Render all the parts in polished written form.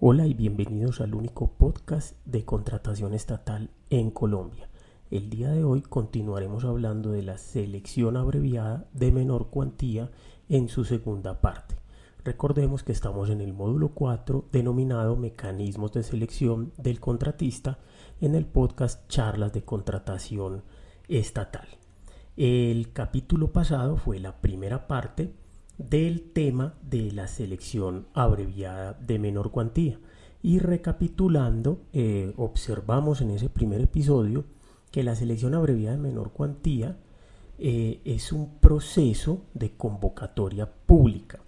Hola y bienvenidos al único podcast de contratación estatal en Colombia. El día de hoy continuaremos hablando de la selección abreviada de menor cuantía en su segunda parte. Recordemos que estamos en el módulo 4 denominado Mecanismos de selección del contratista en el podcast Charlas de Contratación Estatal. El capítulo pasado fue la primera parte del tema de la selección abreviada de menor cuantía. Y recapitulando, observamos en ese primer episodio que la selección abreviada de menor cuantía es un proceso de convocatoria pública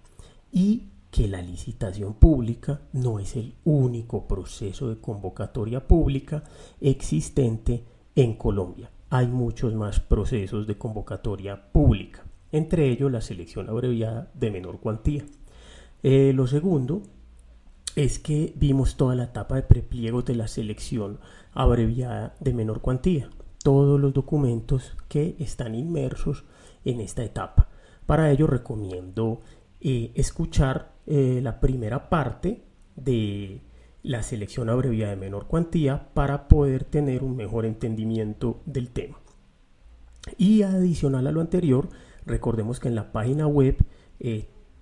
y que la licitación pública no es el único proceso de convocatoria pública existente en Colombia. Hay muchos más procesos de convocatoria pública, entre ellos la selección abreviada de menor cuantía. Lo segundo es que vimos toda la etapa de prepliegos de la selección abreviada de menor cuantía, todos los documentos que están inmersos en esta etapa. Para ello recomiendo escuchar la primera parte de la selección abreviada de menor cuantía para poder tener un mejor entendimiento del tema. Y adicional a lo anterior, recordemos que en la página web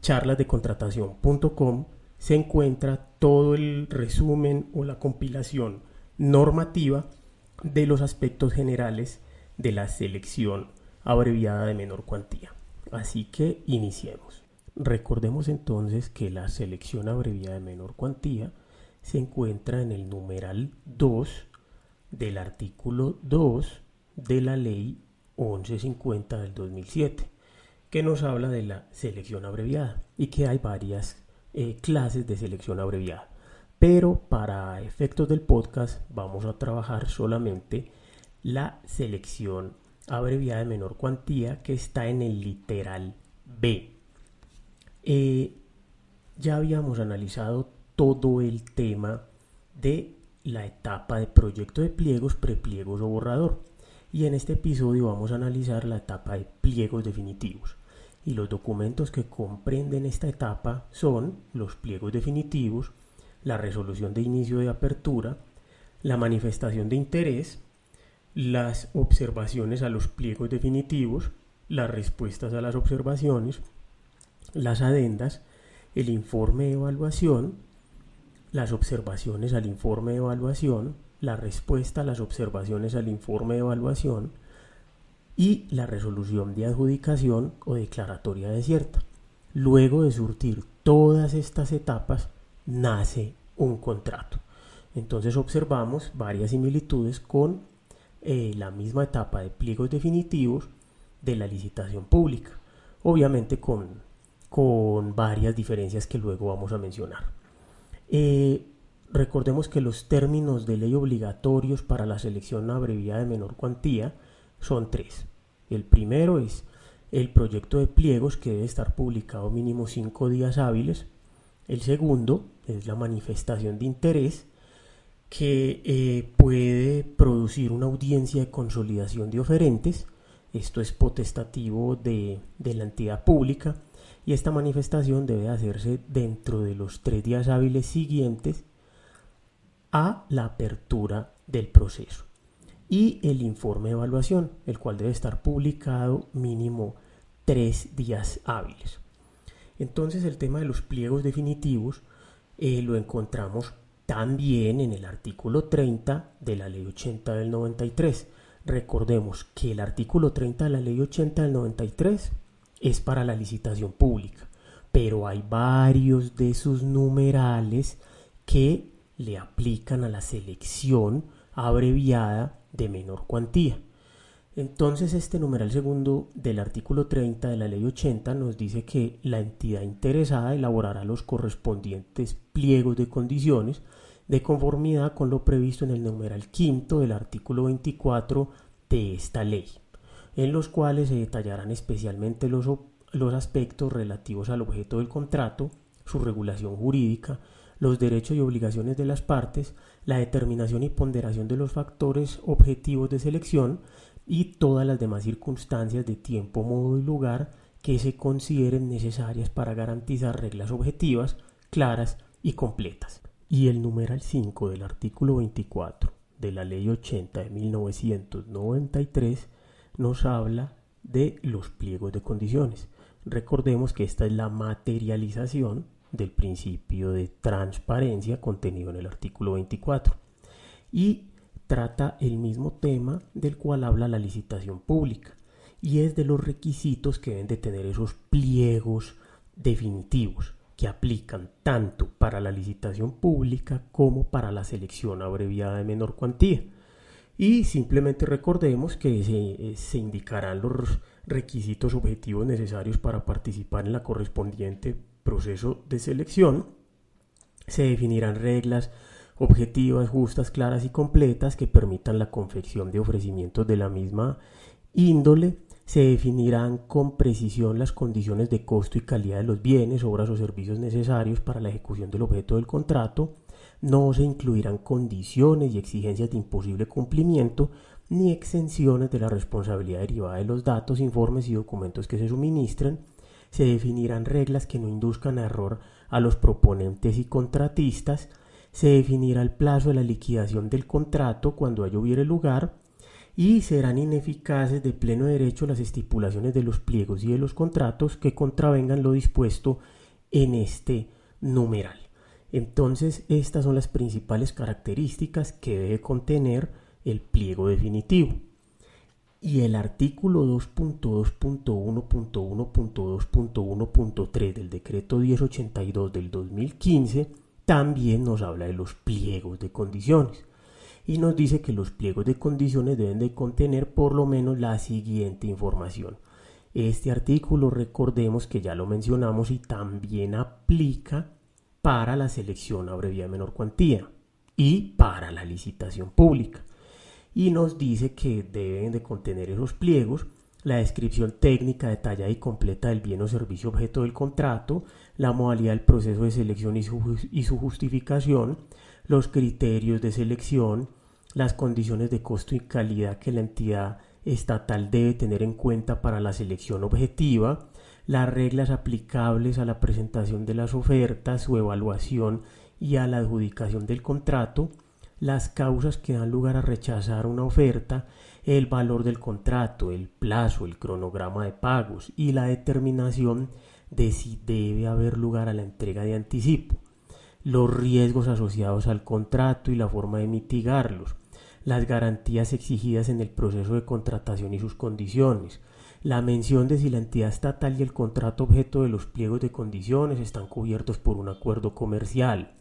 charlasdecontratación.com se encuentra todo el resumen o la compilación normativa de los aspectos generales de la selección abreviada de menor cuantía. Así que iniciemos. Recordemos entonces que la selección abreviada de menor cuantía se encuentra en el numeral 2 del artículo 2 de la ley 1150 del 2007, que nos habla de la selección abreviada y que hay varias clases de selección abreviada. Pero para efectos del podcast vamos a trabajar solamente la selección abreviada de menor cuantía, que está en el literal B. Ya habíamos analizado todo el tema de la etapa de proyecto de pliegos, prepliegos o borrador. Y en este episodio vamos a analizar la etapa de pliegos definitivos. Y los documentos que comprenden esta etapa son los pliegos definitivos, la resolución de inicio de apertura, la manifestación de interés, las observaciones a los pliegos definitivos, las respuestas a las observaciones, las adendas, el informe de evaluación, las observaciones al informe de evaluación, la respuesta a las observaciones al informe de evaluación y la resolución de adjudicación o declaratoria desierta. Luego de surtir todas estas etapas, nace un contrato. Entonces observamos varias similitudes con la misma etapa de pliegos definitivos de la licitación pública, obviamente con varias diferencias que luego vamos a mencionar. Recordemos que los términos de ley obligatorios para la selección abreviada de menor cuantía son 3. El primero es el proyecto de pliegos, que debe estar publicado mínimo 5 días hábiles. El segundo es la manifestación de interés, que puede producir una audiencia de consolidación de oferentes. Esto es potestativo de la entidad pública y esta manifestación debe hacerse dentro de los 3 días hábiles siguientes a la apertura del proceso. Y el informe de evaluación, el cual debe estar publicado mínimo 3 días hábiles. Entonces el tema de los pliegos definitivos lo encontramos también en el artículo 30 de la ley 80 del 93. Recordemos que el artículo 30 de la ley 80 del 93 es para la licitación pública, pero hay varios de sus numerales que le aplican a la selección abreviada de menor cuantía. Entonces este numeral segundo del artículo 30 de la ley 80 nos dice que la entidad interesada elaborará los correspondientes pliegos de condiciones de conformidad con lo previsto en el numeral quinto del artículo 24 de esta ley, en los cuales se detallarán especialmente los aspectos relativos al objeto del contrato, su regulación jurídica, los derechos y obligaciones de las partes, la determinación y ponderación de los factores objetivos de selección y todas las demás circunstancias de tiempo, modo y lugar que se consideren necesarias para garantizar reglas objetivas, claras y completas. Y el numeral 5 del artículo 24 de la Ley 80 de 1993 nos habla de los pliegos de condiciones. Recordemos que esta es la materialización del principio de transparencia contenido en el artículo 24 y trata el mismo tema del cual habla la licitación pública y es de los requisitos que deben de tener esos pliegos definitivos que aplican tanto para la licitación pública como para la selección abreviada de menor cuantía. Y simplemente recordemos que se indicarán los requisitos objetivos necesarios para participar en la correspondiente proceso de selección. Se definirán reglas objetivas, justas, claras y completas que permitan la confección de ofrecimientos de la misma índole. Se definirán con precisión las condiciones de costo y calidad de los bienes, obras o servicios necesarios para la ejecución del objeto del contrato. No se incluirán condiciones y exigencias de imposible cumplimiento ni exenciones de la responsabilidad derivada de los datos, informes y documentos que se suministren. Se definirán reglas que no induzcan a error a los proponentes y contratistas. Se definirá el plazo de la liquidación del contrato cuando ello hubiere lugar y serán ineficaces de pleno derecho las estipulaciones de los pliegos y de los contratos que contravengan lo dispuesto en este numeral. Entonces, estas son las principales características que debe contener el pliego definitivo. Y el artículo 2.2.1.1.2.1.3 del decreto 1082 del 2015 también nos habla de los pliegos de condiciones y nos dice que los pliegos de condiciones deben de contener por lo menos la siguiente información. Este artículo, recordemos que ya lo mencionamos y también aplica para la selección abreviada de menor cuantía y para la licitación pública. Y nos dice que deben de contener esos pliegos la descripción técnica detallada y completa del bien o servicio objeto del contrato, la modalidad del proceso de selección y su justificación, los criterios de selección, las condiciones de costo y calidad que la entidad estatal debe tener en cuenta para la selección objetiva, las reglas aplicables a la presentación de las ofertas, su evaluación y a la adjudicación del contrato, las causas que dan lugar a rechazar una oferta, el valor del contrato, el plazo, el cronograma de pagos y la determinación de si debe haber lugar a la entrega de anticipo, los riesgos asociados al contrato y la forma de mitigarlos, las garantías exigidas en el proceso de contratación y sus condiciones, la mención de si la entidad estatal y el contrato objeto de los pliegos de condiciones están cubiertos por un acuerdo comercial,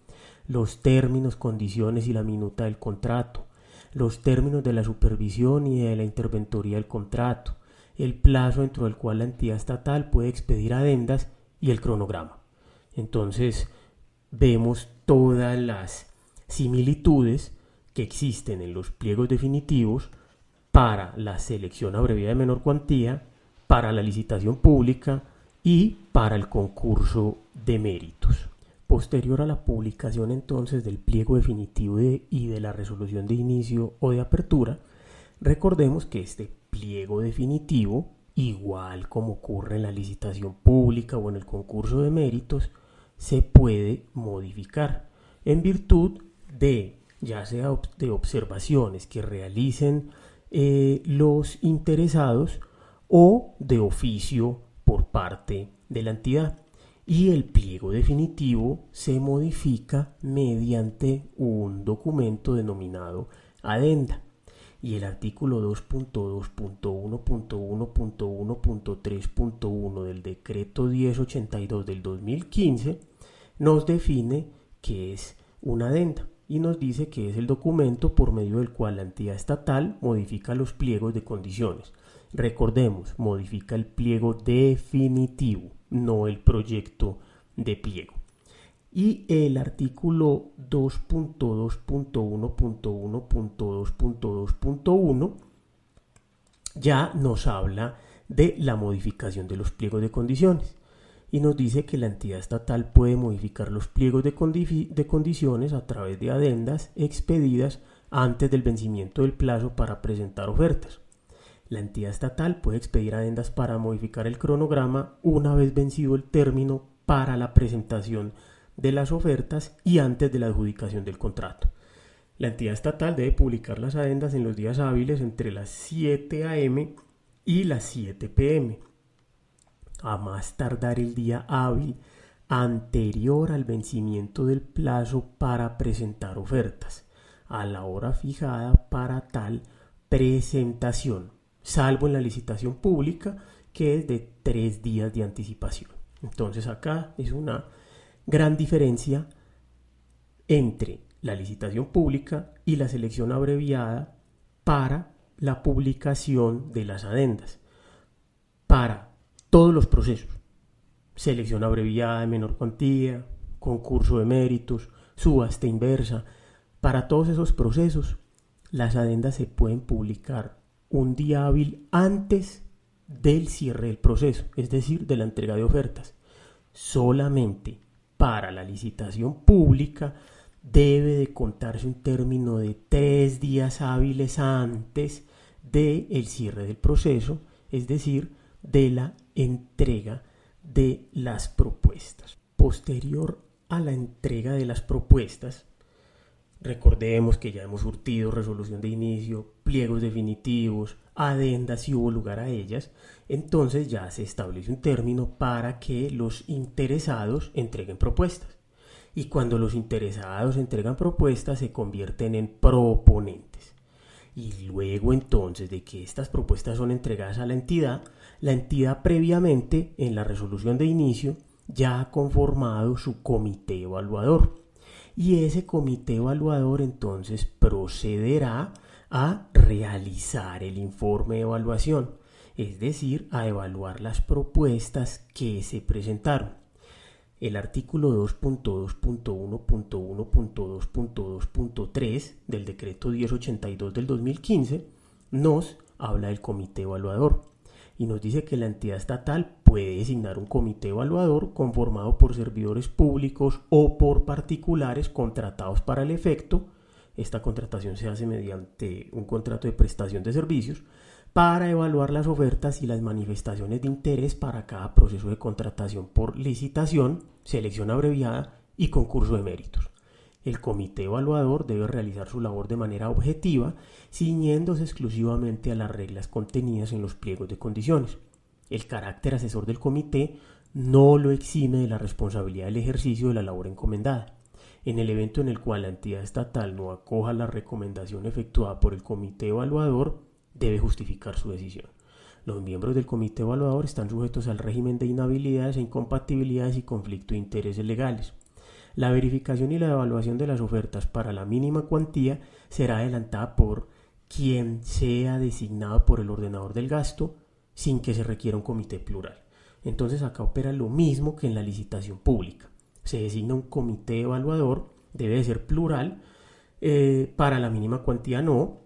los términos, condiciones y la minuta del contrato, los términos de la supervisión y de la interventoría del contrato, el plazo dentro del cual la entidad estatal puede expedir adendas y el cronograma. Entonces vemos todas las similitudes que existen en los pliegos definitivos para la selección abreviada de menor cuantía, para la licitación pública y para el concurso de méritos. Posterior a la publicación entonces del pliego definitivo y de la resolución de inicio o de apertura, recordemos que este pliego definitivo, igual como ocurre en la licitación pública o en el concurso de méritos, se puede modificar en virtud de ya sea de observaciones que realicen los interesados o de oficio por parte de la entidad. Y el pliego definitivo se modifica mediante un documento denominado adenda. Y el artículo 2.2.1.1.1.3.1 del decreto 1082 del 2015 nos define qué es una adenda y nos dice que es el documento por medio del cual la entidad estatal modifica los pliegos de condiciones. Recordemos, modifica el pliego definitivo, no el proyecto de pliego. Y el artículo 2.2.1.1.2.2.1 ya nos habla de la modificación de los pliegos de condiciones y nos dice que la entidad estatal puede modificar los pliegos de condiciones a través de adendas expedidas antes del vencimiento del plazo para presentar ofertas. La entidad estatal puede expedir adendas para modificar el cronograma una vez vencido el término para la presentación de las ofertas y antes de la adjudicación del contrato. La entidad estatal debe publicar las adendas en los días hábiles entre las 7 a.m. y las 7 p.m. a más tardar el día hábil anterior al vencimiento del plazo para presentar ofertas, a la hora fijada para tal presentación, salvo en la licitación pública, que es de 3 días de anticipación. Entonces acá es una gran diferencia entre la licitación pública y la selección abreviada para la publicación de las adendas. Para todos los procesos, selección abreviada de menor cuantía, concurso de méritos, subasta inversa, para todos esos procesos, las adendas se pueden publicar un día hábil antes del cierre del proceso, es decir, de la entrega de ofertas. Solamente para la licitación pública debe de contarse un término de 3 días hábiles antes del cierre del proceso, es decir, de la entrega de las propuestas. Posterior a la entrega de las propuestas, recordemos que ya hemos surtido resolución de inicio, pliegos definitivos, adendas si hubo lugar a ellas, entonces ya se establece un término para que los interesados entreguen propuestas. Y cuando los interesados entregan propuestas se convierten en proponentes. Y luego entonces de que estas propuestas son entregadas a la entidad previamente en la resolución de inicio ya ha conformado su comité evaluador. Y ese comité evaluador entonces procederá a realizar el informe de evaluación, es decir, a evaluar las propuestas que se presentaron. El artículo 2.2.1.1.2.2.3 del decreto 1082 del 2015 nos habla del comité evaluador y nos dice que la entidad estatal puede designar un comité evaluador conformado por servidores públicos o por particulares contratados para el efecto. Esta contratación se hace mediante un contrato de prestación de servicios para evaluar las ofertas y las manifestaciones de interés para cada proceso de contratación por licitación, selección abreviada y concurso de méritos. El comité evaluador debe realizar su labor de manera objetiva, ciñéndose exclusivamente a las reglas contenidas en los pliegos de condiciones. El carácter asesor del comité no lo exime de la responsabilidad del ejercicio de la labor encomendada. En el evento en el cual la entidad estatal no acoja la recomendación efectuada por el comité evaluador, debe justificar su decisión. Los miembros del comité evaluador están sujetos al régimen de inhabilidades e incompatibilidades y conflicto de intereses legales. La verificación y la evaluación de las ofertas para la mínima cuantía será adelantada por quien sea designado por el ordenador del gasto sin que se requiera un comité plural. Entonces acá opera lo mismo que en la licitación pública. Se designa un comité evaluador, debe de ser plural, para la mínima cuantía no,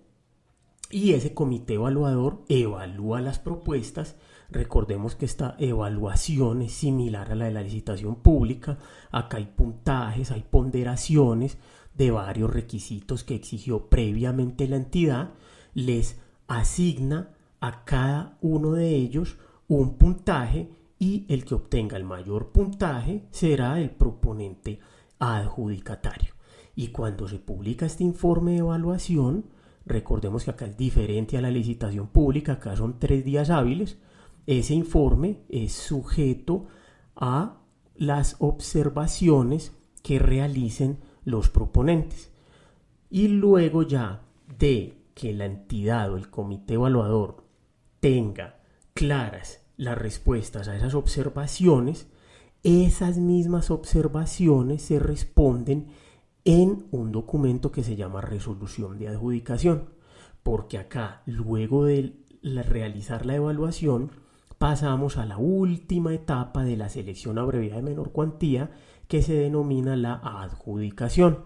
y ese comité evaluador evalúa las propuestas. Recordemos que esta evaluación es similar a la de la licitación pública. Acá hay puntajes, hay ponderaciones de varios requisitos que exigió previamente la entidad. Les asigna a cada uno de ellos un puntaje y el que obtenga el mayor puntaje será el proponente adjudicatario. Y cuando se publica este informe de evaluación, recordemos que acá es diferente a la licitación pública, acá son 3 días hábiles. Ese informe es sujeto a las observaciones que realicen los proponentes. Y luego ya de que la entidad o el comité evaluador tenga claras las respuestas a esas observaciones, esas mismas observaciones se responden en un documento que se llama resolución de adjudicación, porque acá luego de realizar la evaluación pasamos a la última etapa de la selección abreviada de menor cuantía, que se denomina la adjudicación.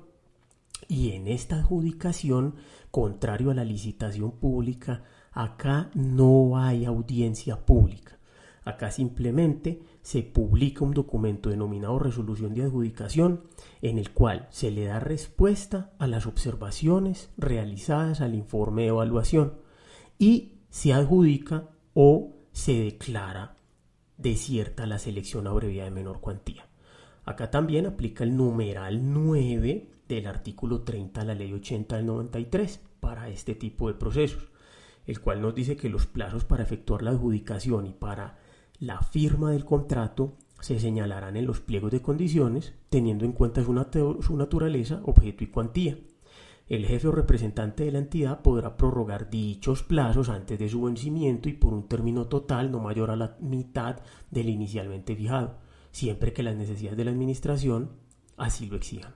Y en esta adjudicación, contrario a la licitación pública, acá no hay audiencia pública. Acá simplemente se publica un documento denominado resolución de adjudicación en el cual se le da respuesta a las observaciones realizadas al informe de evaluación y se adjudica o se declara desierta la selección abreviada de menor cuantía. Acá también aplica el numeral 9 del artículo 30 de la Ley 80 del 93 para este tipo de procesos, el cual nos dice que los plazos para efectuar la adjudicación y para la firma del contrato se señalarán en los pliegos de condiciones, teniendo en cuenta su naturaleza, objeto y cuantía. El jefe o representante de la entidad podrá prorrogar dichos plazos antes de su vencimiento y por un término total no mayor a la mitad del inicialmente fijado, siempre que las necesidades de la administración así lo exijan.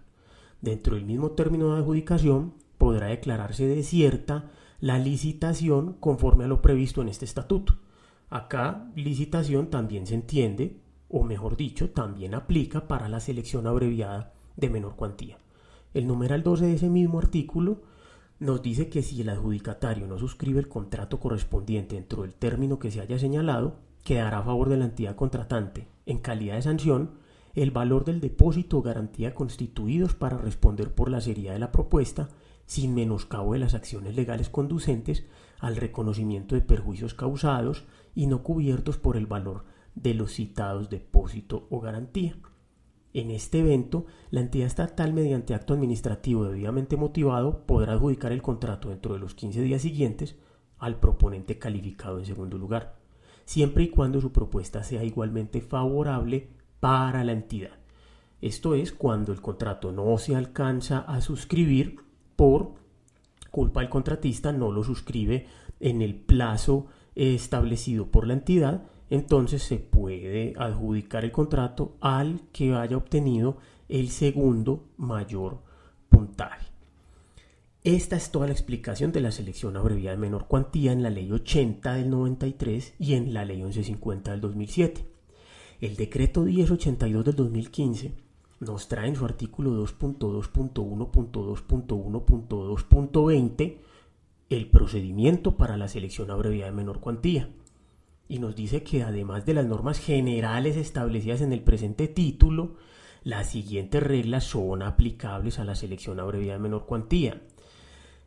Dentro del mismo término de adjudicación podrá declararse desierta la licitación conforme a lo previsto en este estatuto. Acá licitación también se entiende, o mejor dicho, también aplica para la selección abreviada de menor cuantía. El numeral 12 de ese mismo artículo nos dice que si el adjudicatario no suscribe el contrato correspondiente dentro del término que se haya señalado, quedará a favor de la entidad contratante, en calidad de sanción, el valor del depósito o garantía constituidos para responder por la seriedad de la propuesta, sin menoscabo de las acciones legales conducentes al reconocimiento de perjuicios causados y no cubiertos por el valor de los citados depósito o garantía. En este evento, la entidad estatal, mediante acto administrativo debidamente motivado, podrá adjudicar el contrato dentro de los 15 días siguientes al proponente calificado en segundo lugar, siempre y cuando su propuesta sea igualmente favorable para la entidad. Esto es cuando el contrato no se alcanza a suscribir por culpa del contratista, no lo suscribe en el plazo establecido por la entidad, entonces se puede adjudicar el contrato al que haya obtenido el segundo mayor puntaje. Esta es toda la explicación de la selección abreviada de menor cuantía en la Ley 80 del 93 y en la Ley 1150 del 2007. El decreto 1082 del 2015 nos trae en su artículo 2.2.1.2.1.2.20 el procedimiento para la selección abreviada de menor cuantía. Y nos dice que además de las normas generales establecidas en el presente título, las siguientes reglas son aplicables a la selección abreviada de menor cuantía.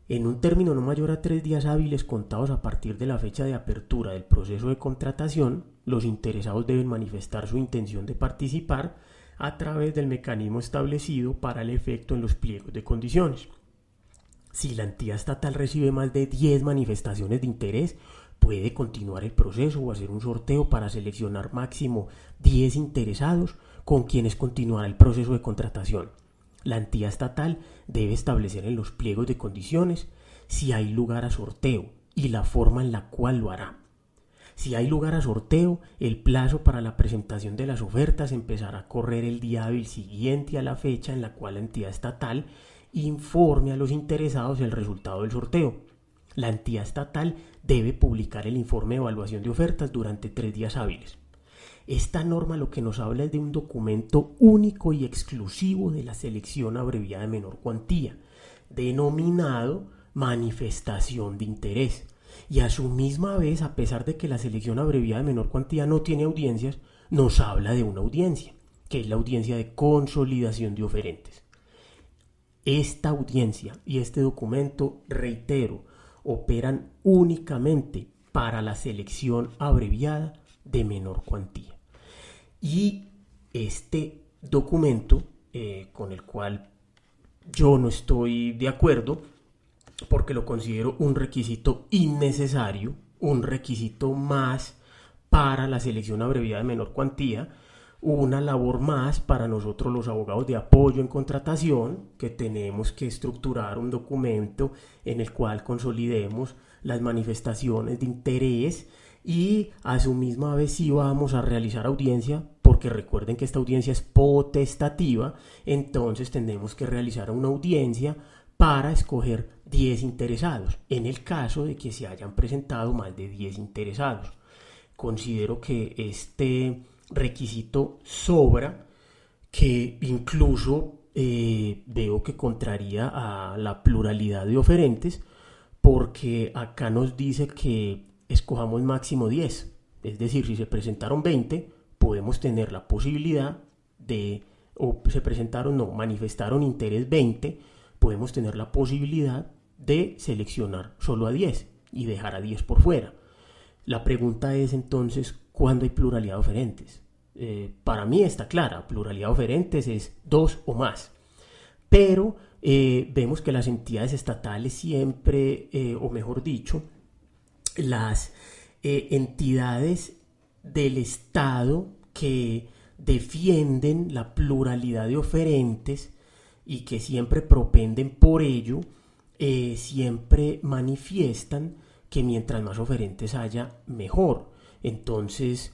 En un término no mayor a 3 días hábiles contados a partir de la fecha de apertura del proceso de contratación, los interesados deben manifestar su intención de participar a través del mecanismo establecido para el efecto en los pliegos de condiciones. Si la entidad estatal recibe más de 10 manifestaciones de interés, puede continuar el proceso o hacer un sorteo para seleccionar máximo 10 interesados con quienes continuará el proceso de contratación. La entidad estatal debe establecer en los pliegos de condiciones si hay lugar a sorteo y la forma en la cual lo hará. Si hay lugar a sorteo, el plazo para la presentación de las ofertas empezará a correr el día hábil siguiente a la fecha en la cual la entidad estatal informe a los interesados el resultado del sorteo. La entidad estatal debe publicar el informe de evaluación de ofertas durante 3 días hábiles. Esta norma lo que nos habla es de un documento único y exclusivo de la selección abreviada de menor cuantía, denominado manifestación de interés. Y a su misma vez, a pesar de que la selección abreviada de menor cuantía no tiene audiencias, nos habla de una audiencia, que es la audiencia de consolidación de oferentes. Esta audiencia y este documento, reitero, operan únicamente para la selección abreviada de menor cuantía. Y este documento, con el cual yo no estoy de acuerdo, porque lo considero un requisito innecesario, un requisito más para la selección abreviada de menor cuantía, una labor más para nosotros los abogados de apoyo en contratación, que tenemos que estructurar un documento en el cual consolidemos las manifestaciones de interés y a su misma vez sí vamos a realizar audiencia, porque recuerden que esta audiencia es potestativa, entonces tenemos que realizar una audiencia para escoger 10 interesados, en el caso de que se hayan presentado más de 10 interesados. Considero que este requisito sobra, que incluso veo que contraría a la pluralidad de oferentes, porque acá nos dice que escojamos máximo 10, es decir, si se presentaron 20, podemos tener la posibilidad de, o se presentaron, no, manifestaron interés 20, podemos tener la posibilidad de seleccionar solo a 10 y dejar a 10 por fuera. La pregunta es entonces, ¿cuándo hay pluralidad de oferentes? Para mí está clara, pluralidad de oferentes es 2 o más. Pero vemos que las entidades estatales siempre, o mejor dicho, las entidades del Estado que defienden la pluralidad de oferentes y que siempre propenden por ello, siempre manifiestan que mientras más oferentes haya, mejor. Entonces,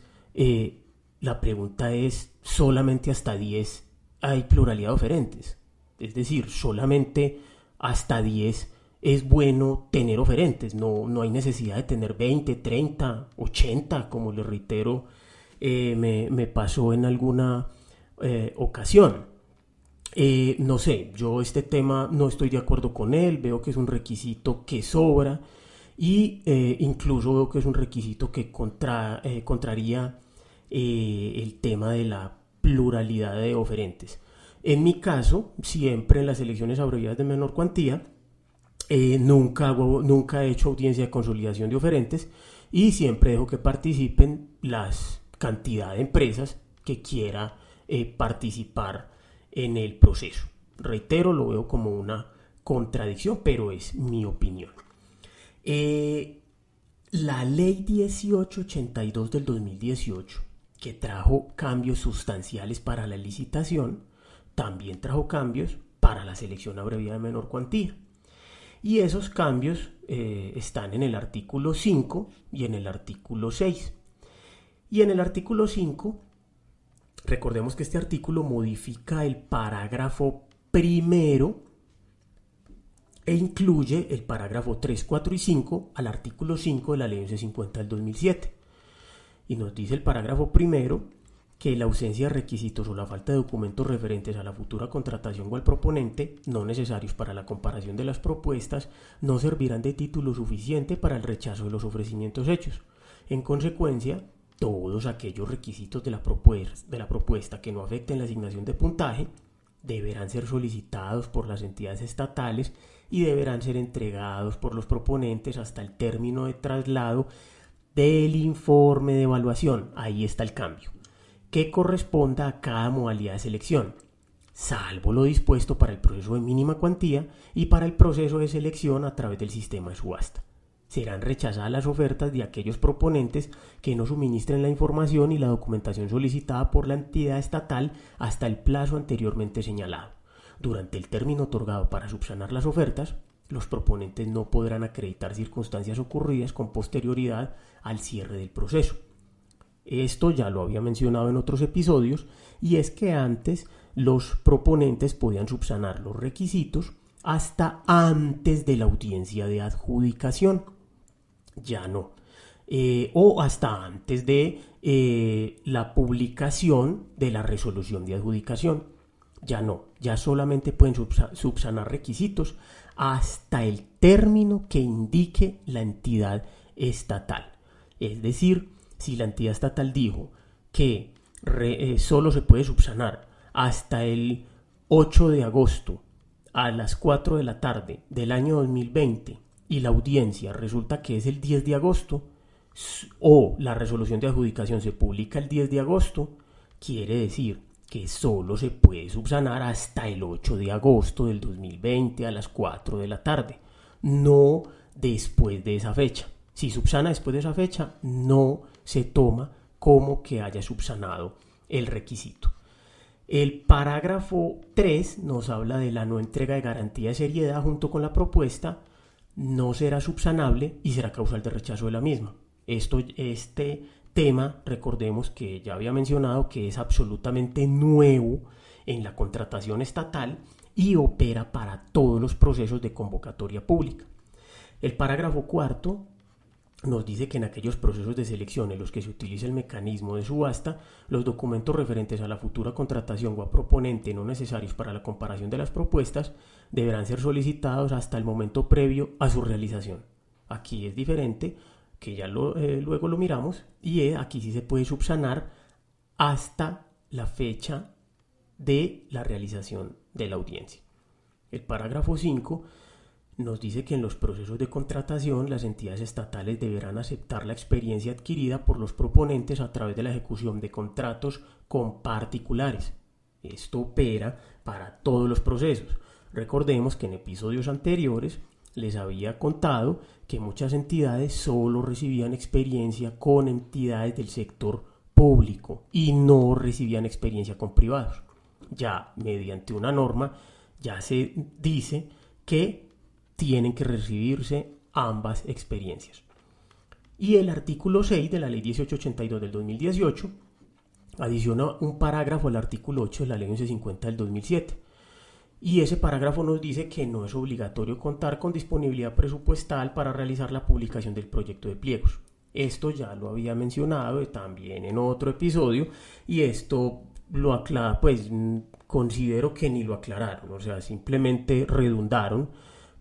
la pregunta es, ¿solamente hasta 10 hay pluralidad de oferentes? Es decir, solamente hasta 10 es bueno tener oferentes, no hay necesidad de tener 20, 30, 80, como les reitero, me pasó en alguna ocasión. No sé, yo este tema no estoy de acuerdo con él, veo que es un requisito que sobra y incluso veo que es un requisito que contraría el tema de la pluralidad de oferentes. En mi caso, siempre en las elecciones abreviadas de menor cuantía, nunca he hecho audiencia de consolidación de oferentes y siempre dejo que participen las cantidad de empresas que quiera participar en el proceso. Reitero, lo veo como una contradicción, pero es mi opinión. La ley 1882 del 2018, que trajo cambios sustanciales para la licitación, también trajo cambios para la selección abreviada de menor cuantía. Y esos cambios están en el artículo 5 y en el artículo 6. Y en el artículo 5, recordemos que este artículo modifica el parágrafo primero e incluye el parágrafo 3, 4 y 5 al artículo 5 de la ley 1150 del 2007. Y nos dice el parágrafo primero que la ausencia de requisitos o la falta de documentos referentes a la futura contratación o al proponente, no necesarios para la comparación de las propuestas, no servirán de título suficiente para el rechazo de los ofrecimientos hechos. En consecuencia, todos aquellos requisitos de la propuesta que no afecten la asignación de puntaje deberán ser solicitados por las entidades estatales y deberán ser entregados por los proponentes hasta el término de traslado del informe de evaluación. Ahí está el cambio, que corresponda a cada modalidad de selección, salvo lo dispuesto para el proceso de mínima cuantía y para el proceso de selección a través del sistema de subasta. Serán rechazadas las ofertas de aquellos proponentes que no suministren la información y la documentación solicitada por la entidad estatal hasta el plazo anteriormente señalado. Durante el término otorgado para subsanar las ofertas, los proponentes no podrán acreditar circunstancias ocurridas con posterioridad al cierre del proceso. Esto ya lo había mencionado en otros episodios, y es que antes los proponentes podían subsanar los requisitos hasta antes de la audiencia de adjudicación. Ya no. O hasta antes de la publicación de la resolución de adjudicación. Ya no. Ya solamente pueden subsanar requisitos hasta el término que indique la entidad estatal. Es decir, si la entidad estatal dijo que solo se puede subsanar hasta el 8 de agosto a las 4 de la tarde del año 2020 y la audiencia resulta que es el 10 de agosto o la resolución de adjudicación se publica el 10 de agosto, quiere decir que solo se puede subsanar hasta el 8 de agosto del 2020 a las 4 de la tarde, no después de esa fecha. Si subsana después de esa fecha, no se toma como que haya subsanado el requisito. El parágrafo 3 nos habla de la no entrega de garantía de seriedad junto con la propuesta, no será subsanable y será causal de rechazo de la misma. Este tema, recordemos que ya había mencionado que es absolutamente nuevo en la contratación estatal y opera para todos los procesos de convocatoria pública. El parágrafo 4 nos dice que en aquellos procesos de selección en los que se utilice el mecanismo de subasta, los documentos referentes a la futura contratación o a proponente no necesarios para la comparación de las propuestas deberán ser solicitados hasta el momento previo a su realización. Aquí es diferente, que ya luego lo miramos, y aquí sí se puede subsanar hasta la fecha de la realización de la audiencia. El parágrafo 5 nos dice que en los procesos de contratación las entidades estatales deberán aceptar la experiencia adquirida por los proponentes a través de la ejecución de contratos con particulares. Esto opera para todos los procesos. Recordemos que en episodios anteriores les había contado que muchas entidades solo recibían experiencia con entidades del sector público y no recibían experiencia con privados. Ya mediante una norma ya se dice que tienen que recibirse ambas experiencias. Y el artículo 6 de la Ley 1882 del 2018 adiciona un parágrafo al artículo 8 de la Ley 1150 del 2007. Y ese parágrafo nos dice que no es obligatorio contar con disponibilidad presupuestal para realizar la publicación del proyecto de pliegos. Esto ya lo había mencionado también en otro episodio y esto lo aclara, pues considero que ni lo aclararon, o sea, simplemente redundaron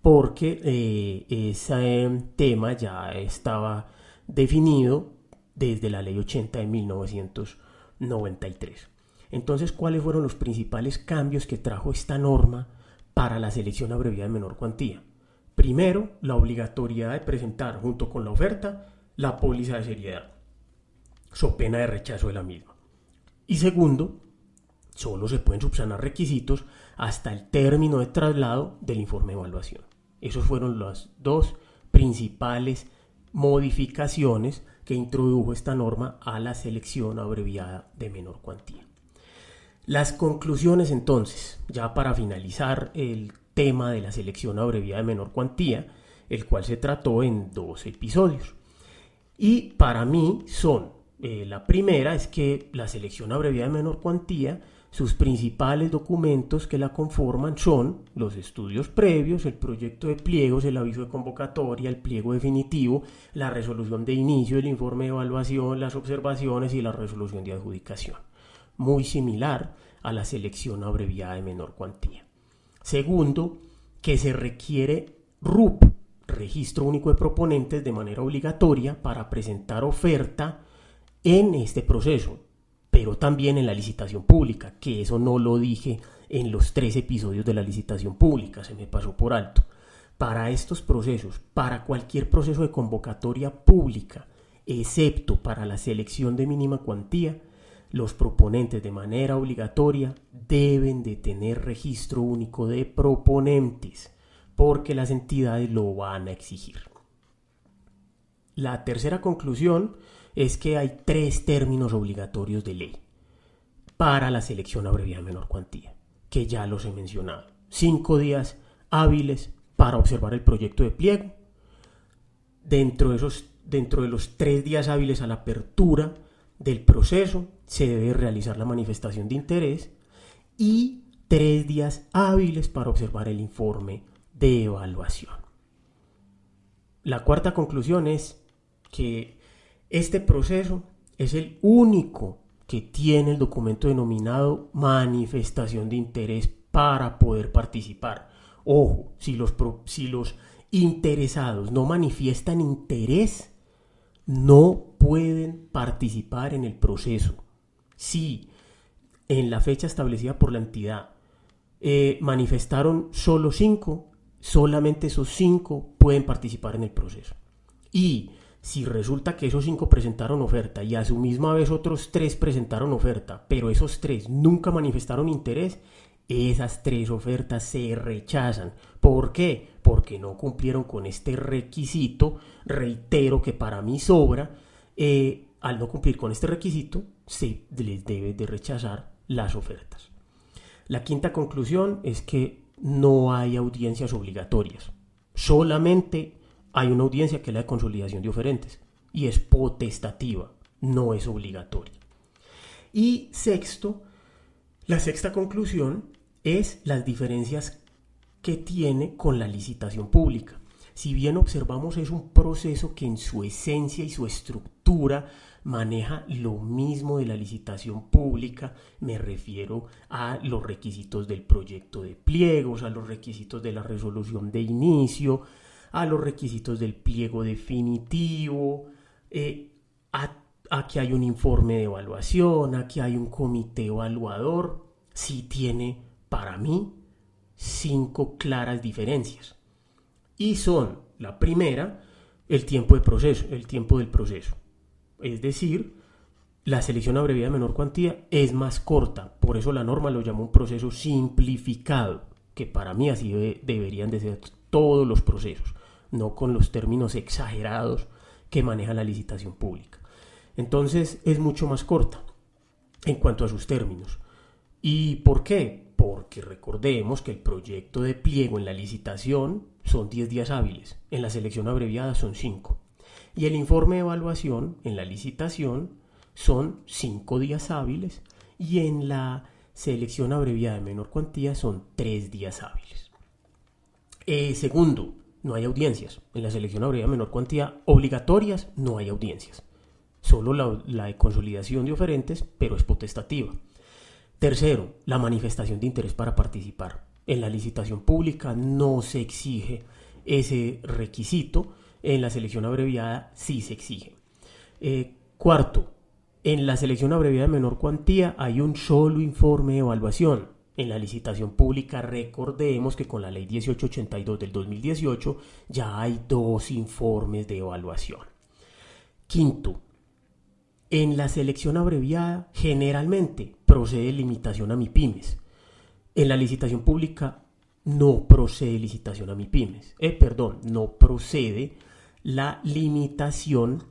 porque ese tema ya estaba definido desde la Ley 80 de 1993. Entonces, ¿cuáles fueron los principales cambios que trajo esta norma para la selección abreviada de menor cuantía? Primero, la obligatoriedad de presentar junto con la oferta la póliza de seriedad, so pena de rechazo de la misma. Y segundo, solo se pueden subsanar requisitos hasta el término de traslado del informe de evaluación. Esas fueron las dos principales modificaciones que introdujo esta norma a la selección abreviada de menor cuantía. Las conclusiones entonces, ya para finalizar el tema de la selección abreviada de menor cuantía, el cual se trató en 2 episodios. Y para mí son, la primera es que la selección abreviada de menor cuantía, sus principales documentos que la conforman son los estudios previos, el proyecto de pliegos, el aviso de convocatoria, el pliego definitivo, la resolución de inicio, el informe de evaluación, las observaciones y la resolución de adjudicación. Muy similar a la selección abreviada de menor cuantía. Segundo, que se requiere RUP, Registro Único de Proponentes, de manera obligatoria para presentar oferta en este proceso, pero también en la licitación pública, que eso no lo dije en los 3 episodios de la licitación pública, se me pasó por alto. Para estos procesos, para cualquier proceso de convocatoria pública, excepto para la selección de mínima cuantía, los proponentes de manera obligatoria deben de tener registro único de proponentes, porque las entidades lo van a exigir. La tercera conclusión es que hay 3 términos obligatorios de ley para la selección abreviada de menor cuantía, que ya los he mencionado. 5 días hábiles para observar el proyecto de pliego. Dentro de los 3 días hábiles a la apertura del proceso se debe realizar la manifestación de interés y 3 días hábiles para observar el informe de evaluación. La cuarta conclusión es que este proceso es el único que tiene el documento denominado manifestación de interés para poder participar. Ojo, si los interesados no manifiestan interés, no pueden participar en el proceso. Si en la fecha establecida por la entidad manifestaron solo 5, solamente esos 5 pueden participar en el proceso. Y si resulta que esos 5 presentaron oferta y a su misma vez otros 3 presentaron oferta, pero esos 3 nunca manifestaron interés, esas 3 ofertas se rechazan. ¿Por qué? Porque no cumplieron con este requisito. Reitero que para mí sobra. Al no cumplir con este requisito, se les debe de rechazar las ofertas. La quinta conclusión es que no hay audiencias obligatorias. Solamente hay una audiencia que es la de consolidación de oferentes y es potestativa, no es obligatoria. Y la sexta conclusión es las diferencias que tiene con la licitación pública. Si bien observamos es un proceso que en su esencia y su estructura maneja lo mismo de la licitación pública, me refiero a los requisitos del proyecto de pliegos, a los requisitos de la resolución de inicio, a los requisitos del pliego definitivo, a que hay un informe de evaluación, a que hay un comité evaluador. Sí tiene, para mí, 5 claras diferencias. y son, la primera, el tiempo del proceso. Es decir, la selección abreviada de menor cuantía es más corta, por eso la norma lo llama un proceso simplificado, que para mí así deberían de ser todos los procesos, no con los términos exagerados que maneja la licitación pública. Entonces es mucho más corta en cuanto a sus términos. ¿Y por qué? Porque recordemos que el proyecto de pliego en la licitación son 10 días hábiles, en la selección abreviada son 5. Y el informe de evaluación en la licitación son 5 días hábiles y en la selección abreviada de menor cuantía son 3 días hábiles. Segundo, no hay audiencias. En la selección abreviada de menor cuantía obligatorias no hay audiencias. Solo la de consolidación de oferentes, pero es potestativa. Tercero, la manifestación de interés para participar. En la licitación pública no se exige ese requisito, en la selección abreviada sí se exige. Cuarto, en la selección abreviada de menor cuantía hay un solo informe de evaluación. En la licitación pública recordemos que con la ley 1882 del 2018 ya hay 2 informes de evaluación. Quinto, en la selección abreviada generalmente procede limitación a MIPYMES. En la licitación pública no procede licitación a MIPYMES. No procede la limitación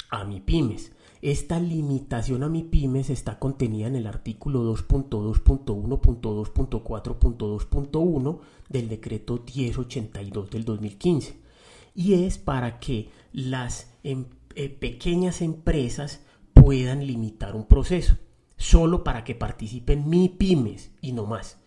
a MIPYMES. Esta limitación a MIPYMES está contenida en el artículo 2.2.1.2.4.2.1 del decreto 1082 del 2015 y es para que las pequeñas empresas puedan limitar un proceso solo para que participen MIPYMES y no más.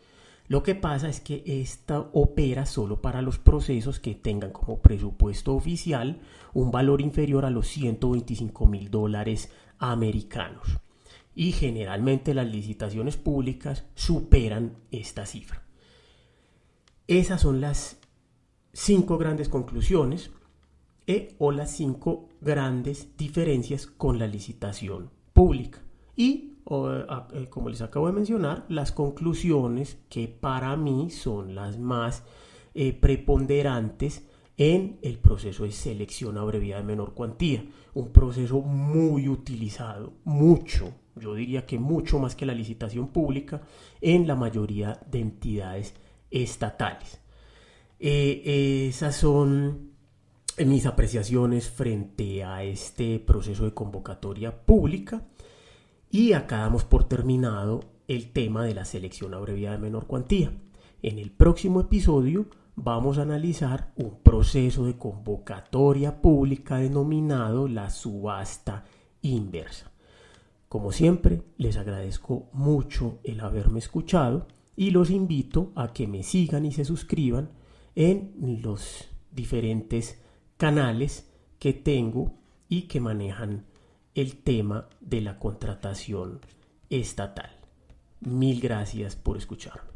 Lo que pasa es que esta opera solo para los procesos que tengan como presupuesto oficial un valor inferior a los $125,000 americanos. Y generalmente las licitaciones públicas superan esta cifra. Esas son las 5 grandes conclusiones o las 5 grandes diferencias con la licitación pública. Y como les acabo de mencionar, las conclusiones que para mí son las más preponderantes en el proceso de selección abreviada de menor cuantía, un proceso muy utilizado, yo diría que mucho más que la licitación pública en la mayoría de entidades estatales. Esas son mis apreciaciones frente a este proceso de convocatoria pública. Y acá damos por terminado el tema de la selección abreviada de menor cuantía. En el próximo episodio vamos a analizar un proceso de convocatoria pública denominado la subasta inversa. Como siempre, les agradezco mucho el haberme escuchado y los invito a que me sigan y se suscriban en los diferentes canales que tengo y que manejan el tema de la contratación estatal. Mil gracias por escucharme.